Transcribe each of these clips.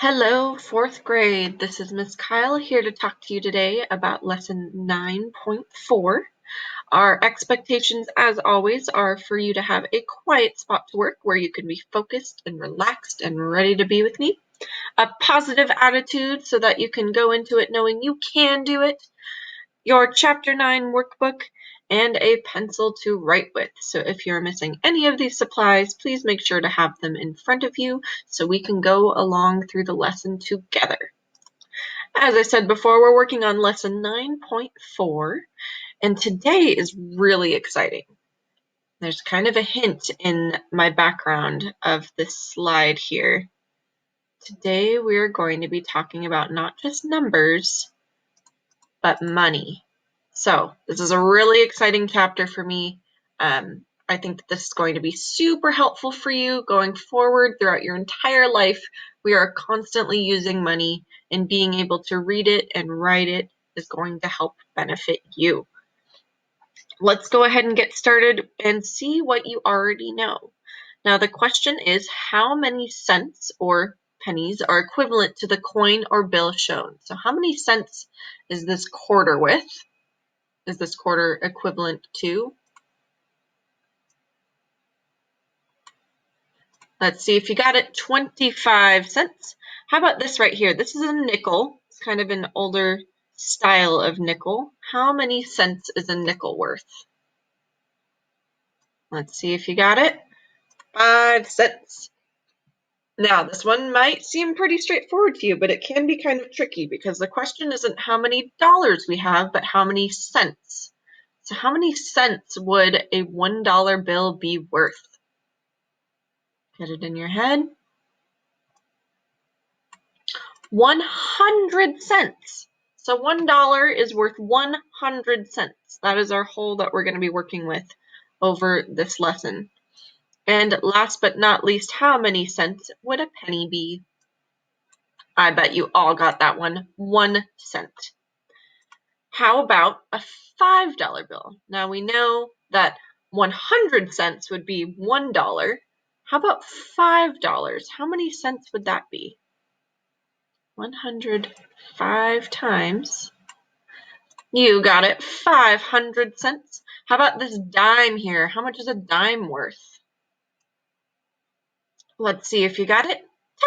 Hello, fourth grade. This is Miss Kyle here to talk to you today about lesson 9.4. Our expectations, as always, are for you to have a quiet spot to work where you can be focused and relaxed and ready to be with me. A positive attitude so that you can go into it knowing you can do it. Your Chapter 9 workbook, and a pencil to write with. So if you're missing any of these supplies, please make sure to have them in front of you so we can go along through the lesson together. As I said before, we're working on lesson 9.4, and today is really exciting. There's kind of a hint in my background of this slide here. Today we're going to be talking about not just numbers, but money. So this is a really exciting chapter for me. I think that this is going to be super helpful for you going forward throughout your entire life. We are constantly using money, and being able to read it and write it is going to help benefit you. Let's go ahead and get started and see what you already know. Now the question is, how many cents or pennies are equivalent to the coin or bill shown? So how many cents is this quarter with? Is this quarter equivalent to? Let's see if you got it. 25 cents. How about this right here? This is a nickel. It's kind of an older style of nickel. How many cents is a nickel worth? Let's see if you got it. 5 cents. Now, this one might seem pretty straightforward to you, but it can be kind of tricky because the question isn't how many dollars we have, but how many cents. So how many cents would a $1 bill be worth? Get it in your head. 100 cents. So $1 is worth 100 cents. That is our whole that we're going to be working with over this lesson. And last but not least, how many cents would a penny be? I bet you all got that one. 1 cent. How about a $5 bill? Now we know that 100 cents would be $1. How about $5? How many cents would that be? 105 times. You got it, 500 cents. How about this dime here? How much is a dime worth? Let's see if you got it.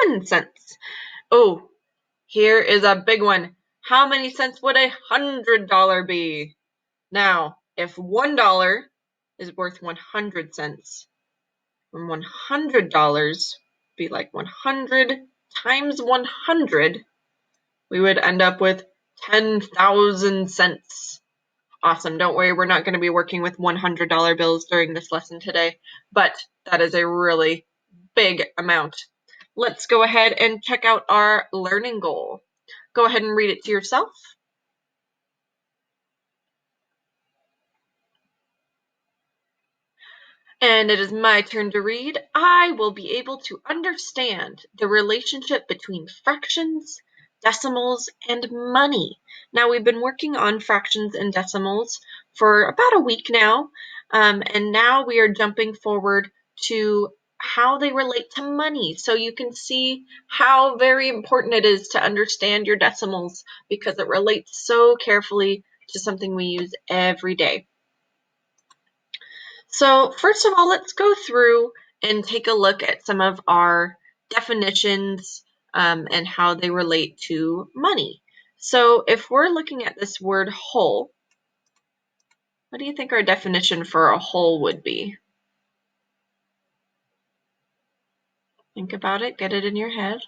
10 cents. Oh, here is a big one. How many cents would a $100 be? Now, if $1 is worth 100 cents, then $100 be like 100 times 100, we would end up with 10,000 cents. Awesome. Don't worry, we're not going to be working with $100 bills during this lesson today, but that is a really big amount. Let's go ahead and check out our learning goal. Go ahead and read it to yourself. And it is my turn to read. I will be able to understand the relationship between fractions, decimals, and money. Now, we've been working on fractions and decimals for about a week now, and now we are jumping forward to how they relate to money. So you can see how very important it is to understand your decimals because it relates so carefully to something we use every day. So first of all, let's go through and take a look at some of our definitions and how they relate to money. So if we're looking at this word whole, what do you think our definition for a whole would be? Think about it, get it in your head.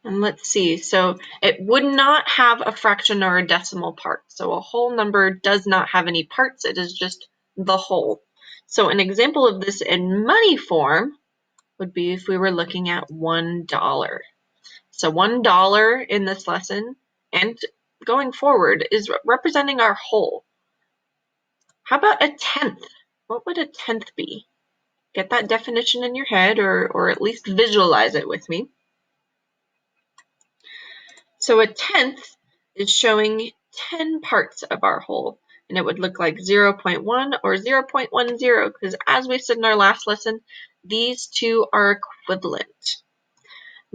And let's see, so it would not have a fraction or a decimal part. So a whole number does not have any parts, it is just the whole. So an example of this in money form would be if we were looking at $1. So $1 in this lesson and going forward is representing our whole. How about a tenth? What would a tenth be? Get that definition in your head or at least visualize it with me. So a tenth is showing 10 parts of our whole, and it would look like 0.1 or 0.10 because as we said in our last lesson, these two are equivalent.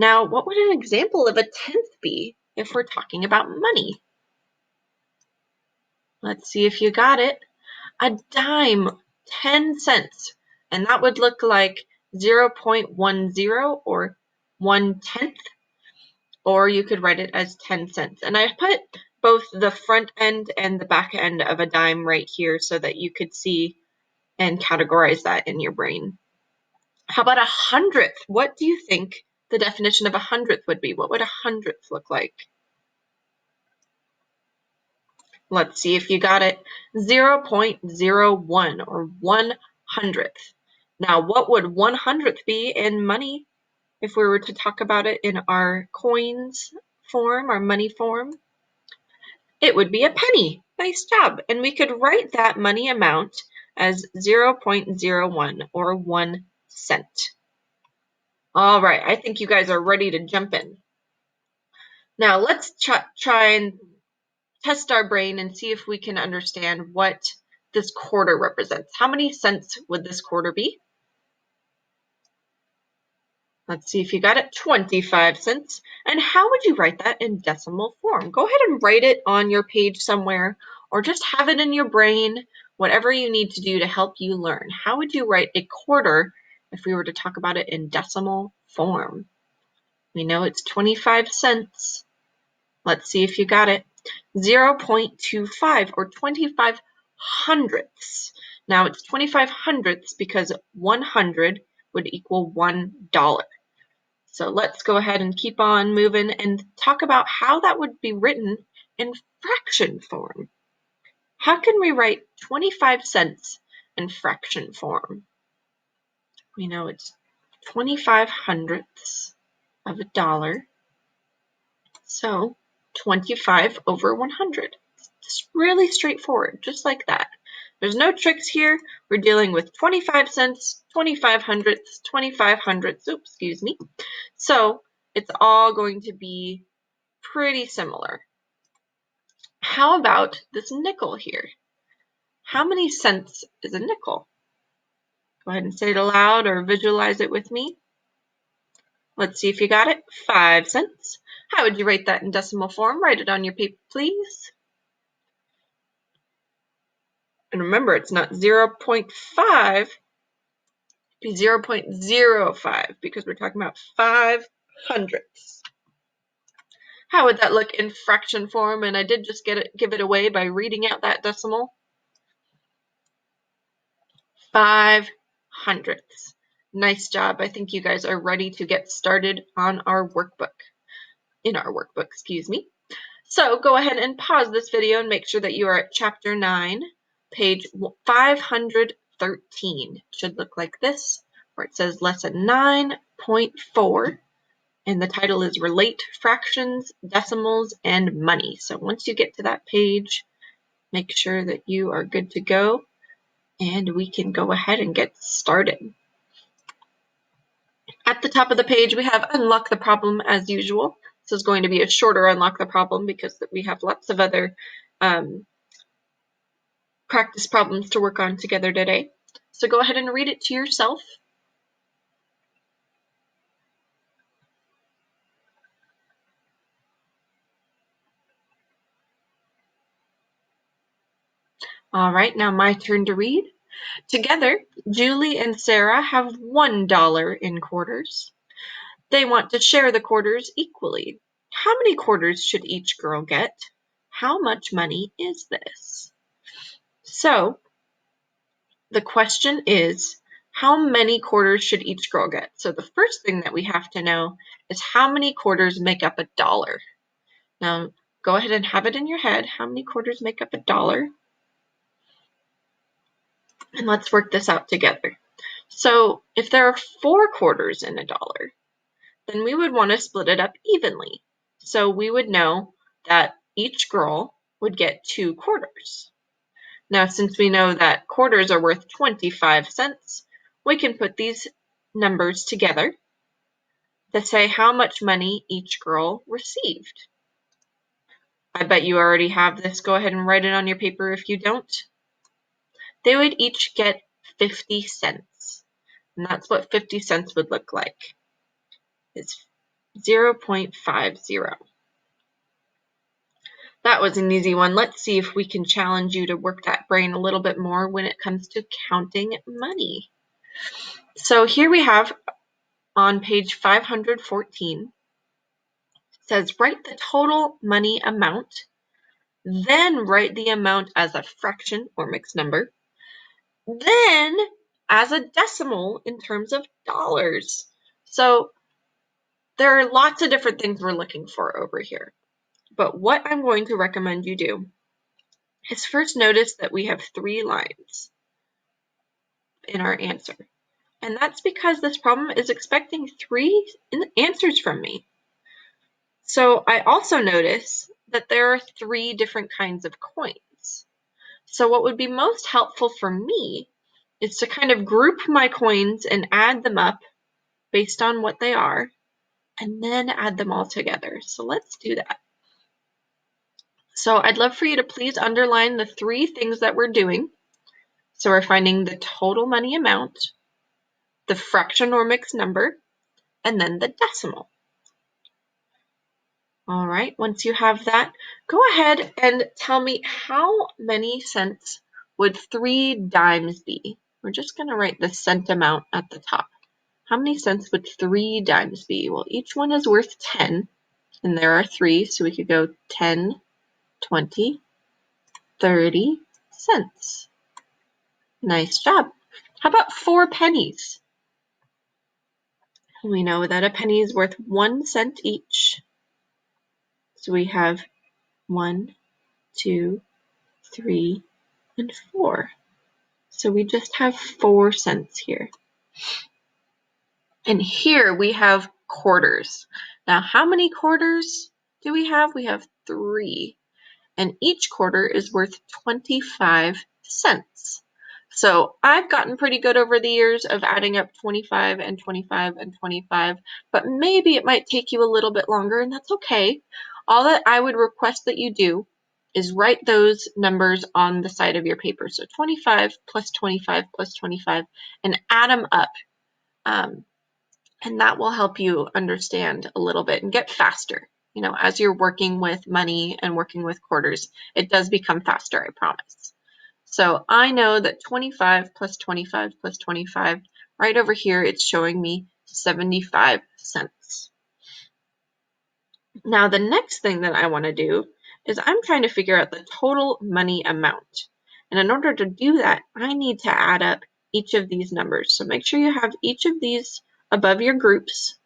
Now, what would an example of a tenth be if we're talking about money? Let's see if you got it. A dime, 10 cents, and that would look like 0.10 or 1/10, or you could write it as 10 cents. And I put both the front end and the back end of a dime right here so that you could see and categorize that in your brain. How about a hundredth? What do you think the definition of a hundredth would be? What would a hundredth look like? Let's see if you got it. 0.01 or 1/100th. Now, what would 1/100th be in money if we were to talk about it in our coins form, our money form? It would be a penny. Nice job. And we could write that money amount as 0.01 or 1 cent. All right, I think you guys are ready to jump in. Now, let's try and test our brain and see if we can understand what this quarter represents. How many cents would this quarter be? Let's see if you got it. 25 cents. And how would you write that in decimal form? Go ahead and write it on your page somewhere, or just have it in your brain, whatever you need to do to help you learn. How would you write a quarter if we were to talk about it in decimal form? We know it's 25 cents. Let's see if you got it. 0.25 or 25 hundredths. Now it's 25 hundredths because 100 would equal $1. So let's go ahead and keep on moving and talk about how that would be written in fraction form. How can we write 25 cents in fraction form? We know it's 25 hundredths of a dollar. So 25 over 100. It's really straightforward, just like that. There's no tricks here. We're dealing with 25 cents, 25 hundredths, 25 hundredths, oops, excuse me. So it's all going to be pretty similar. How about this nickel here? How many cents is a nickel? Go ahead and say it aloud or visualize it with me. Let's see if you got it. 5 cents. How would you write that in decimal form? Write it on your paper, please. And remember, it's not 0.5, it'd be 0.05 because we're talking about 5 hundredths. How would that look in fraction form? And I did just give it away by reading out that decimal. 5 hundredths. Nice job. I think you guys are ready to get started on our workbook. Excuse me. So go ahead and pause this video and make sure that you are at chapter 9, page 513. It should look like this, where it says lesson 9.4, and the title is Relate Fractions, Decimals, and Money. So once you get to that page, make sure that you are good to go, and we can go ahead and get started. At the top of the page, we have Unlock the Problem as usual. This is going to be a shorter Unlock the Problem because we have lots of other practice problems to work on together today. So go ahead and read it to yourself. All right, now my turn to read. Together, Julie and Sarah have $1 in quarters. They want to share the quarters equally. How many quarters should each girl get? How much money is this? So the question is, how many quarters should each girl get? So the first thing that we have to know is how many quarters make up $1. Now go ahead and have it in your head. How many quarters make up $1? And let's work this out together. So if there are 4 quarters in $1, then we would want to split it up evenly. So we would know that each girl would get 2 quarters. Now, since we know that quarters are worth 25 cents, we can put these numbers together to say how much money each girl received. I bet you already have this. Go ahead and write it on your paper if you don't. They would each get 50 cents. And that's what 50 cents would look like. It's 0.50. That was an easy one. Let's see if we can challenge you to work that brain a little bit more when it comes to counting money. So here we have on page 514, it says write the total money amount, then write the amount as a fraction or mixed number, then as a decimal in terms of dollars. So there are lots of different things we're looking for over here. But what I'm going to recommend you do is first notice that we have 3 lines in our answer. And that's because this problem is expecting 3 answers from me. So I also notice that there are 3 different kinds of coins. So what would be most helpful for me is to kind of group my coins and add them up based on what they are, and then add them all together. So let's do that. So I'd love for you to please underline the 3 things that we're doing. So we're finding the total money amount, the fraction or mixed number, and then the decimal. All right, once you have that, go ahead and tell me how many cents would 3 dimes be? We're just going to write the cent amount at the top. How many cents would 3 dimes be? Well, each one is worth 10, and there are 3, so we could go 10, 20, 30 cents. Nice job. How about 4 pennies? We know that a penny is worth 1 cent each. So we have 1, 2, 3, and 4. So we just have 4 cents here. And here we have quarters. Now, how many quarters do we have? We have 3. And each quarter is worth 25 cents. So I've gotten pretty good over the years of adding up 25 and 25 and 25, but maybe it might take you a little bit longer, and that's okay. All that I would request that you do is write those numbers on the side of your paper. So 25 plus 25 plus 25, and add them up. And that will help you understand a little bit and get faster. You know, as you're working with money and working with quarters, it does become faster, I promise. So I know that 25 plus 25 plus 25, right over here, it's showing me 75 cents. Now, the next thing that I want to do is I'm trying to figure out the total money amount. And in order to do that, I need to add up each of these numbers. So make sure you have each of these above your groups.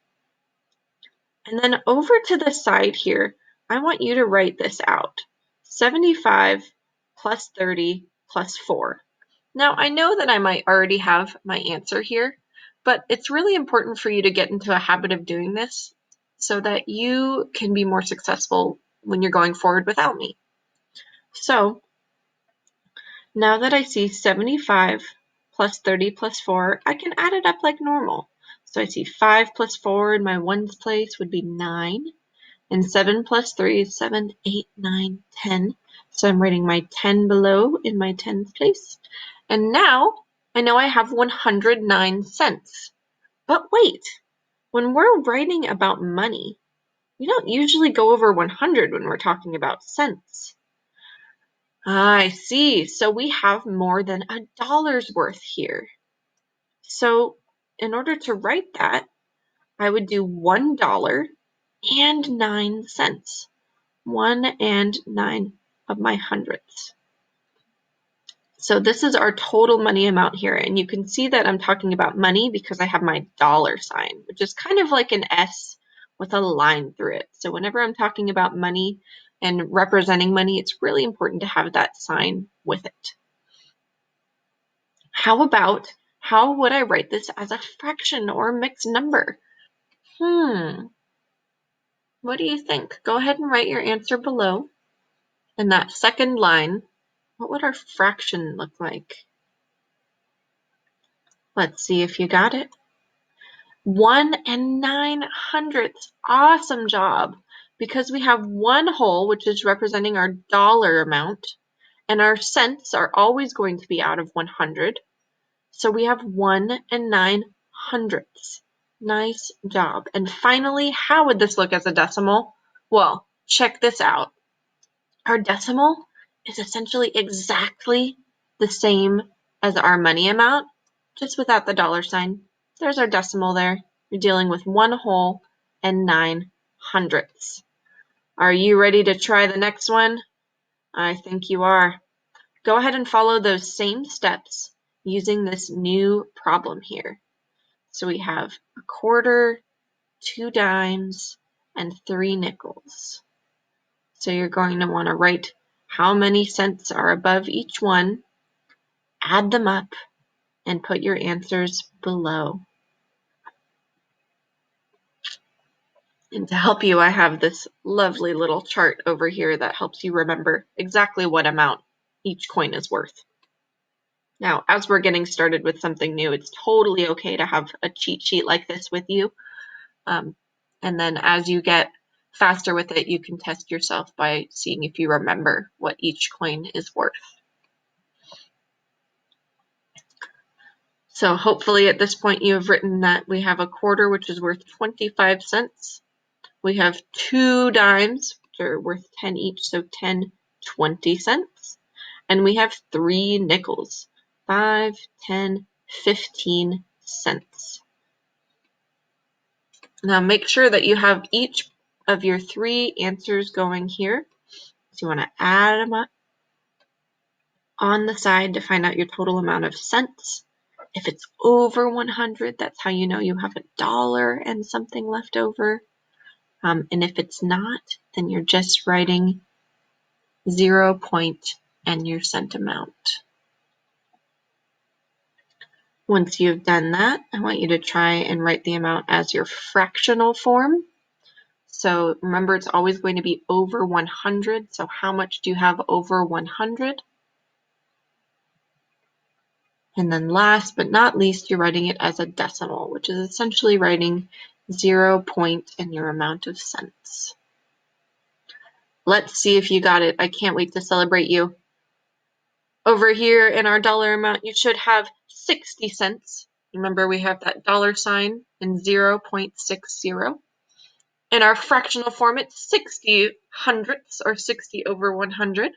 And then over to the side here, I want you to write this out. 75 plus 30 plus 4. Now, I know that I might already have my answer here, but it's really important for you to get into a habit of doing this so that you can be more successful when you're going forward without me. So now that I see 75 plus 30 plus 4, I can add it up like normal. So I see 5 plus 4 in my ones place would be 9. And 7 plus 3 is 7, 8, 9, 10. So I'm writing my 10 below in my tens place. And now I know I have 109 cents. But wait, when we're writing about money, we don't usually go over 100 when we're talking about cents. I see. So we have more than $1's worth here. So in order to write that, I would do $1 and 9 cents. 1 and 9 of my hundredths. So this is our total money amount here, and you can see that I'm talking about money because I have my dollar sign, which is kind of like an S with a line through it. So whenever I'm talking about money and representing money, it's really important to have that sign with it. How would I write this as a fraction or mixed number? What do you think? Go ahead and write your answer below. In that second line, what would our fraction look like? Let's see if you got it. 1 and 9/100. Awesome job. Because we have one whole, which is representing our dollar amount, and our cents are always going to be out of 100. So we have 1 and 9/100. Nice job. And finally, how would this look as a decimal? Well, check this out. Our decimal is essentially exactly the same as our money amount, just without the dollar sign. There's our decimal there. You're dealing with 1 whole and 9 hundredths. Are you ready to try the next one? I think you are. Go ahead and follow those same steps using this new problem here. So we have a quarter, 2 dimes, and 3 nickels. So you're going to want to write how many cents are above each one, add them up, and put your answers below. And to help you, I have this lovely little chart over here that helps you remember exactly what amount each coin is worth. Now, as we're getting started with something new, it's totally okay to have a cheat sheet like this with you. And then as you get faster with it, you can test yourself by seeing if you remember what each coin is worth. So hopefully at this point you have written that we have a quarter, which is worth 25 cents. We have 2 dimes, which are worth 10 each, so 10 20 cents. And we have 3 nickels, 5, 10, 15 cents. Now make sure that you have each of your 3 answers going here. So you want to add them up on the side to find out your total amount of cents. If it's over 100, that's how you know you have $1 and something left over. And if it's not, then you're just writing 0 point and your cent amount. Once you've done that, I want you to try and write the amount as your fractional form. So remember, it's always going to be over 100. So how much do you have over 100? And then last but not least, you're writing it as a decimal, which is essentially writing 0 point and your amount of cents. Let's see if you got it. I can't wait to celebrate you. Over here in our dollar amount, you should have 60 cents. Remember, we have that dollar sign and 0.60. In our fractional form, it's 60 hundredths or 60 over 100.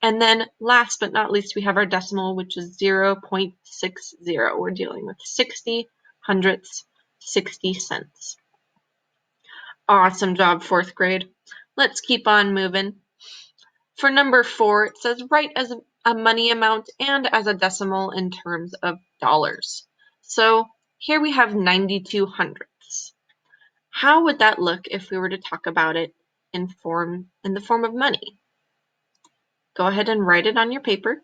And then last but not least, we have our decimal, which is 0.60. We're dealing with 60 hundredths, 60 cents. Awesome job, 4th grade. Let's keep on moving. For number 4, it says write as a money amount and as a decimal in terms of dollars. So here we have 92 hundredths. How would that look if we were to talk about it in the form of money? Go ahead and write it on your paper.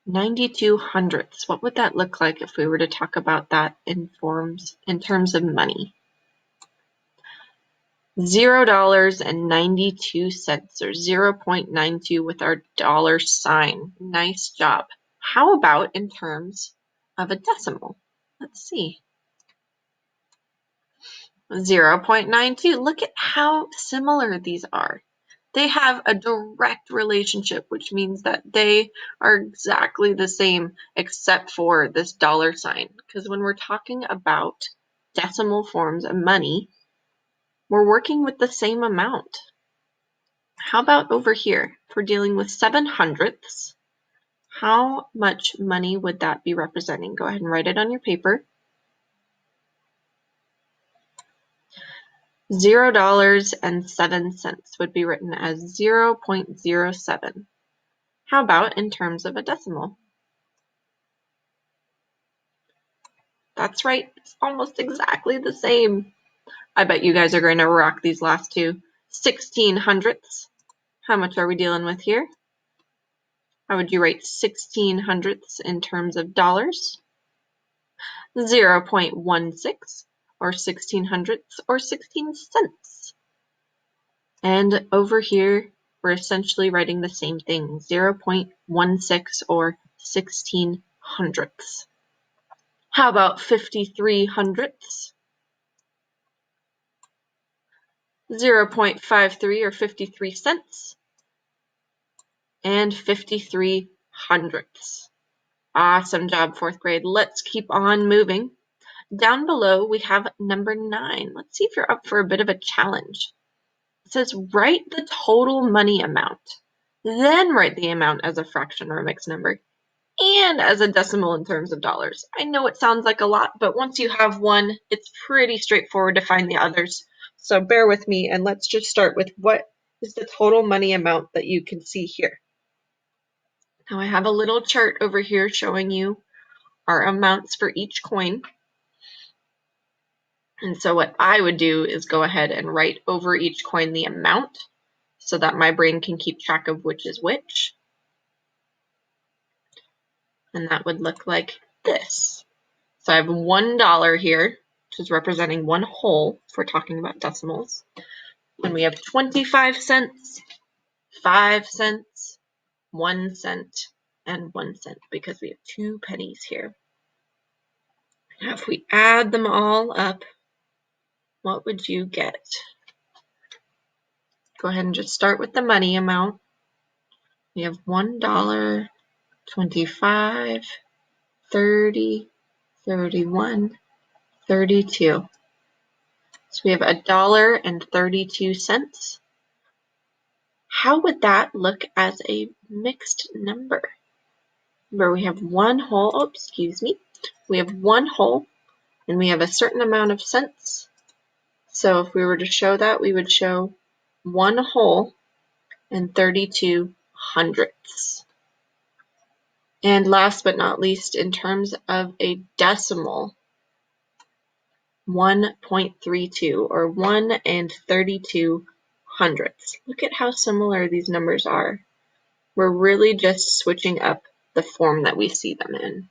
92 hundredths. What would that look like if we were to talk about that in terms of money? $0.92 or 0.92 with our dollar sign. Nice job. How about in terms of a decimal? Let's see. 0.92. Look at how similar these are. They have a direct relationship, which means that they are exactly the same except for this dollar sign. Because when we're talking about decimal forms of money, we're working with the same amount. How about over here? If we're dealing with 7 hundredths, how much money would that be representing? Go ahead and write it on your paper. $0.07 would be written as 0.07. How about in terms of a decimal? That's right, it's almost exactly the same. I bet you guys are going to rock these last two. 16 hundredths. How much are we dealing with here? How would you write 16 hundredths in terms of dollars? 0.16 or 16 hundredths or 16 cents. And over here, we're essentially writing the same thing, 0.16 or 16 hundredths. How about 53 hundredths? 0.53 or 53 cents. And 53 hundredths. Awesome job, 4th grade. Let's keep on moving. Down below, we have number 9. Let's see if you're up for a bit of a challenge. It says write the total money amount, then write the amount as a fraction or a mixed number, and as a decimal in terms of dollars. I know it sounds like a lot, but once you have one, it's pretty straightforward to find the others. So bear with me, and let's just start with what is the total money amount that you can see here. Now I have a little chart over here showing you our amounts for each coin. And so what I would do is go ahead and write over each coin the amount so that my brain can keep track of which is which. And that would look like this. So I have $1 here, which is representing one whole if we're talking about decimals. And we have 25 cents, 5 cents, 1 cent, and 1 cent because we have 2 pennies here. Now if we add them all up, what would you get? Go ahead and just start with the money amount. We have $1, 25, 30, 31, 32. So we have $1.32. How would that look as a mixed number? Where we have one whole, we have one whole and we have a certain amount of cents. So if we were to show that, we would show one whole and 32 hundredths. And last but not least, in terms of a decimal, 1.32 or 1 and 32 hundredths. Look at how similar these numbers are. We're really just switching up the form that we see them in.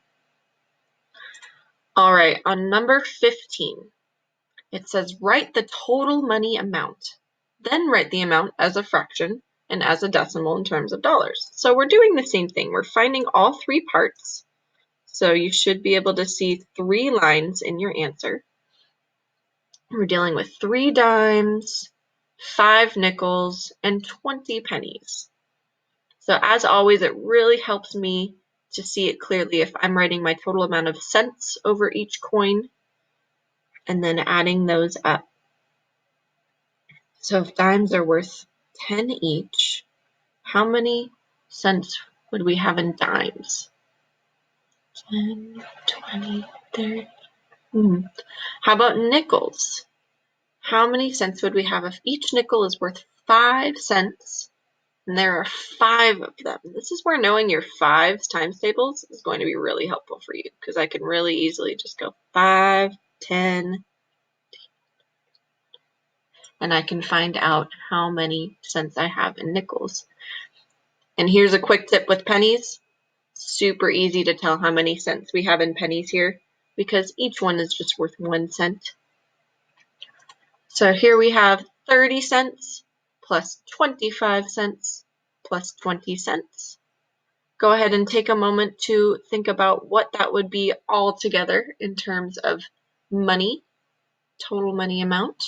All right, on number 15, it says write the total money amount, then write the amount as a fraction and as a decimal in terms of dollars. So we're doing the same thing. We're finding all 3 parts. So you should be able to see 3 lines in your answer. We're dealing with 3 dimes, 5 nickels, and 20 pennies. So as always, it really helps me to see it clearly if I'm writing my total amount of cents over each coin and then adding those up. So if dimes are worth 10 each, how many cents would we have in dimes? 10, 20, 30. How about nickels? How many cents would we have if each nickel is worth 5 cents and there are 5 of them? This is where knowing your 5's times tables is going to be really helpful for you because I can really easily just go 5, 10, and I can find out how many cents I have in nickels. And here's a quick tip with pennies. Super easy to tell how many cents we have in pennies here because each one is just worth 1 cent. So here we have 30 cents plus 25 cents plus 20 cents. Go ahead and take a moment to think about what that would be all together in terms of money, total money amount.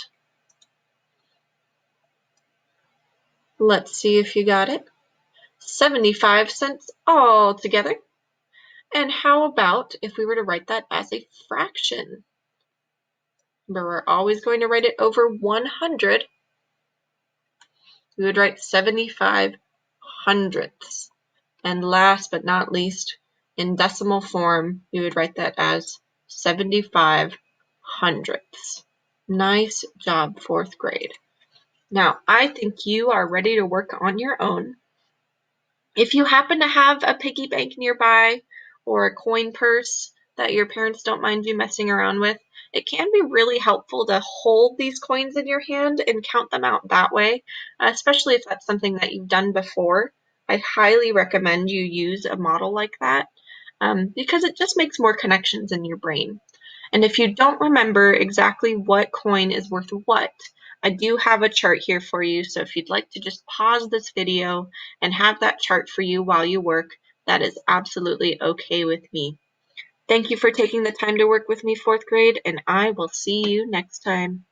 Let's see if you got it. 75 cents all together. And how about if we were to write that as a fraction? Remember, we're always going to write it over 100. We would write 75 hundredths. And last but not least, in decimal form, we would write that as 75 hundredths. Nice job, 4th grade. Now, I think you are ready to work on your own. If you happen to have a piggy bank nearby or a coin purse that your parents don't mind you messing around with, it can be really helpful to hold these coins in your hand and count them out that way, especially if that's something that you've done before. I highly recommend you use a model like that because it just makes more connections in your brain. And if you don't remember exactly what coin is worth what, I do have a chart here for you, so if you'd like to just pause this video and have that chart for you while you work, that is absolutely okay with me. Thank you for taking the time to work with me, 4th grade, and I will see you next time.